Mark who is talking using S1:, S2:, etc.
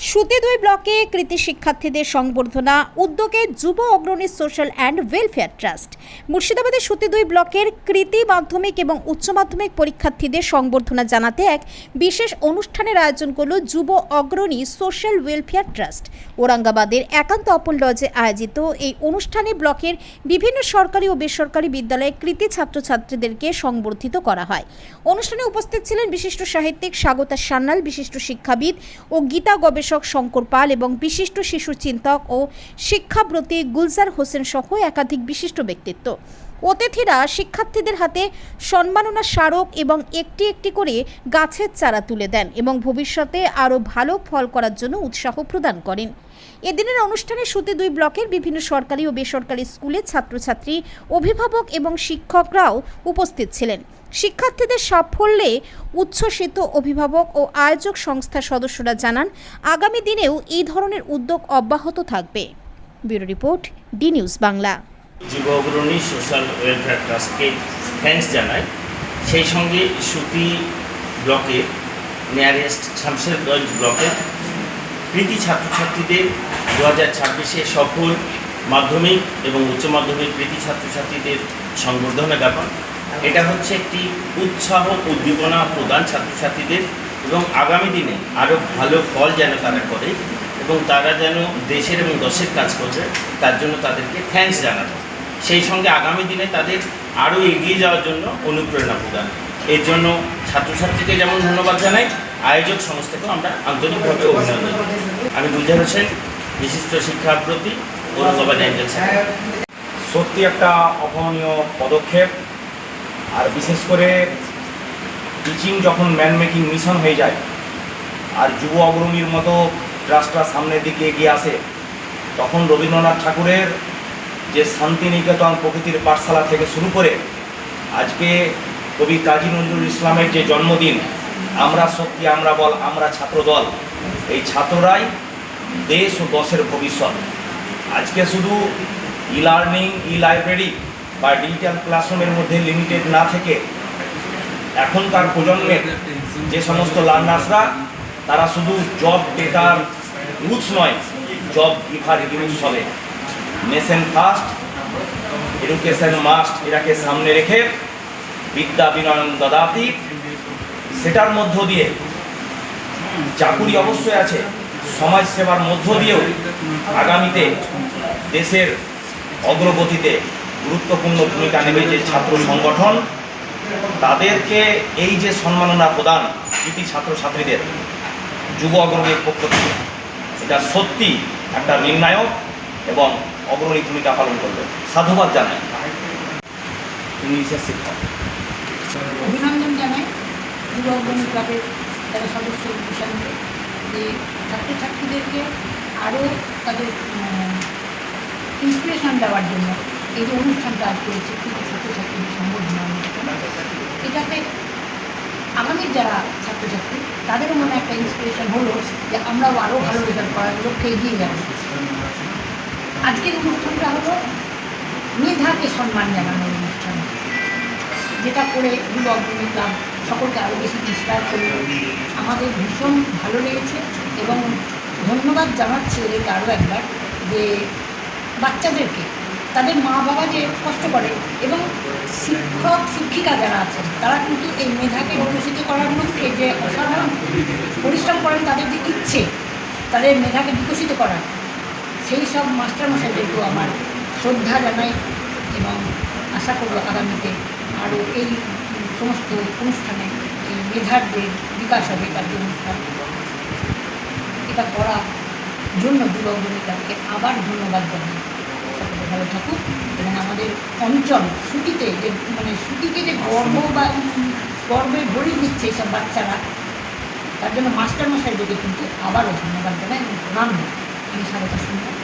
S1: সুতি ২ ব্লকে কৃতি শিক্ষার্থীদের সংবর্ধনা উদ্যোগে যুব অগ্রণী সোশ্যাল অ্যান্ড ওয়েলফেয়ার ট্রাস্ট। মুর্শিদাবাদের সুতি ২ ব্লকের কৃতি মাধ্যমিক এবং উচ্চ মাধ্যমিক পরীক্ষার্থীদের সংবর্ধনা জানাতে এক বিশেষ অনুষ্ঠানের আয়োজন করল যুব অগ্রণী সোশ্যাল ওয়েলফেয়ার ট্রাস্ট। ঔরঙ্গাবাদের একান্ত অপর লজে আয়োজিত এই অনুষ্ঠানে ব্লকের বিভিন্ন সরকারি ও বেসরকারি বিদ্যালয়ে কৃতি ছাত্রছাত্রীদেরকে সংবর্ধিত করা হয়। অনুষ্ঠানে উপস্থিত ছিলেন বিশিষ্ট সাহিত্যিক স্বাগতা সান্যাল, বিশিষ্ট শিক্ষাবিদ ও গীতা গবেষক শঙ্কর পাল এবং বিশিষ্ট শিশু চিন্তক ও শিক্ষাব্রতী গুলজার হোসেন সহ একাধিক বিশিষ্ট ব্যক্তিত্ব। অতিথিরা শিক্ষার্থীদের হাতে সম্মাননা স্মারক এবং একটি একটি করে গাছের চারা তুলে দেন এবং ভবিষ্যতে আরও ভালো ফল করার জন্য উৎসাহ প্রদান করেন। এদিনের অনুষ্ঠানে সুতি ২ ব্লকের বিভিন্ন সরকারি ও বেসরকারি স্কুলের ছাত্রছাত্রী, অভিভাবক এবং শিক্ষকরাও উপস্থিত ছিলেন। শিক্ষার্থীদের সাফল্যে উচ্ছ্বসিত অভিভাবক ও আয়োজক সংস্থার সদস্যরা জানান, আগামী দিনেও এই ধরনের উদ্যোগ অব্যাহত থাকবে। Bureau report, D news Bangla.
S2: যুব অগ্রণী সোশ্যাল ওয়েলফেয়ার ট্রাস্টকে থ্যাঙ্কস জানাই। সেই সঙ্গে সুতি ব্লকে নিয়ারেস্ট শামশেরগঞ্জ ব্লকের কৃতি ছাত্রছাত্রীদের 2026-এ সফল মাধ্যমিক এবং উচ্চ মাধ্যমিক কৃতি ছাত্রছাত্রীদের সংবর্ধনা জ্ঞাপন। এটা হচ্ছে একটি উৎসাহ উদ্দীপনা প্রদান ছাত্রছাত্রীদের এবং আগামী দিনে আরও ভালো ফল যেন তারা করে এবং তারা যেন দেশের এবং দশের কাজ করবে, তার জন্য তাদেরকে থ্যাঙ্কস জানাবো। সেই সঙ্গে আগামী দিনে তাদের আরও এগিয়ে যাওয়ার জন্য অনুপ্রেরণা প্রদান। এর জন্য ছাত্রছাত্রীকে যেমন ধন্যবাদ জানাই, আয়োজক সংস্থাকেও আমরা আন্তরিকভাবে অভিনন্দন জানাই। আমি গুলজার হোসেন, বিশিষ্ট শিক্ষাব্রতী, ঔরঙ্গাবাদ অ্যাঞ্জেল সেন্টার।
S3: সত্যি একটা অভাবনীয় পদক্ষেপ। আর বিশেষ করে টিচিং যখন ম্যান মেকিং মিশন হয়ে যায় আর যুব অগ্রণীর মতো ট্রাস্টরা সামনের দিকে এগিয়ে আসে, তখন রবীন্দ্রনাথ ঠাকুরের যে শান্তিনিকেতন প্রকৃতির পাঠশালা থেকে শুরু করে আজকে কবি কাজী নজরুল ইসলামের যে জন্মদিন, আমরা শক্তি, আমরা বল, আমরা ছাত্রদল, এই ছাত্ররাই দেশ ও দশের ভবিষ্যৎ। আজকে শুধু ই লার্নিং, ই লাইব্রেরি বা ডিজিটাল ক্লাসরুমের মধ্যে লিমিটেড না থেকে এখনকার প্রজন্মের যে সমস্ত লার্নার্সরা, তারা শুধু জব ডেটার রুটস নয়, জব গিভার ইউজ হবে। নেশন ফার্স্ট, এডুকেশন মাস্ট, এটাকে সামনে রেখে বিদ্যা বিনয়ন দদাতি, সেটার মধ্য দিয়ে চাকুরি অবশ্যই আছে, সমাজ সেবার মধ্য দিয়েও আগামীতে দেশের অগ্রগতিতে গুরুত্বপূর্ণ ভূমিকা নেবে যে ছাত্র সংগঠন, তাদেরকে এই যে সম্মাননা প্রদান কৃতি ছাত্রছাত্রীদের যুব অগ্রণীর পক্ষ থেকে, এটা সত্যি একটা নির্ণায়ক এবং অগ্রণী ভূমিকা পালন করবে। সাধুবাদ জানাই ইংলিশের শিক্ষক।
S4: অভিনন্দন জানাই যুব অগ্রণী ক্লাবের যারা সদস্য হিসাবে, যে ছাত্রছাত্রীদেরকে আরও তাদের ইন্সপিরেশন দেওয়ার জন্য এই যে অনুষ্ঠানটা আজ করেছে ছাত্রছাত্রীদের সংবর্ধনা অনুষ্ঠান, এটাতে আগামীর যারা ছাত্রছাত্রী তাদেরও মনে একটা ইন্সপিরেশন হলো যে আমরাও আরও ভালো রেজাল্ট করার লক্ষ্যে এগিয়ে যাব। আজকের অনুষ্ঠানটা হলো মেধাকে সম্মান জানানোর অনুষ্ঠান, যেটা করে যুব অগ্রণী ক্লাব সকলকে আরও বেশি ইন্সপায়ার করলো। আমাদের ভীষণ ভালো লেগেছে এবং ধন্যবাদ জানাচ্ছি ওদেরকে আরও একবার, যে বাচ্চাদেরকে তাদের মা বাবা যে কষ্ট করে এবং শিক্ষক শিক্ষিকা যারা আছেন তারা কিন্তু এই মেধাকে বিকশিত করার লক্ষ্যে যে অসাধারণ পরিশ্রম করেন, তাদের যে ইচ্ছে তাদের মেধাকে বিকশিত করার, সেই সব মাস্টারমশাইদেরকেও আমার শ্রদ্ধা জানাই এবং আশা করব আগামীতে আরও এই সমস্ত অনুষ্ঠানে এই মেধার যে বিকাশ হবে তার যে অনুষ্ঠান, এটা করার জন্য যুব অগ্রণী ক্লাবকে আবার ধন্যবাদ জানাই। সকলে ভালো থাকুক এবং আমাদের অঞ্চল সুতিতে যে সুতিকে যে গর্ব বা গর্বে ভরিয়ে দিচ্ছে এইসব বাচ্চারা, তার জন্য মাস্টারমশাইদেরকে কিন্তু আবারও ধন্যবাদ জানাই এবং প্রণাম জানাই। আমি স্বাগত শুনলাম।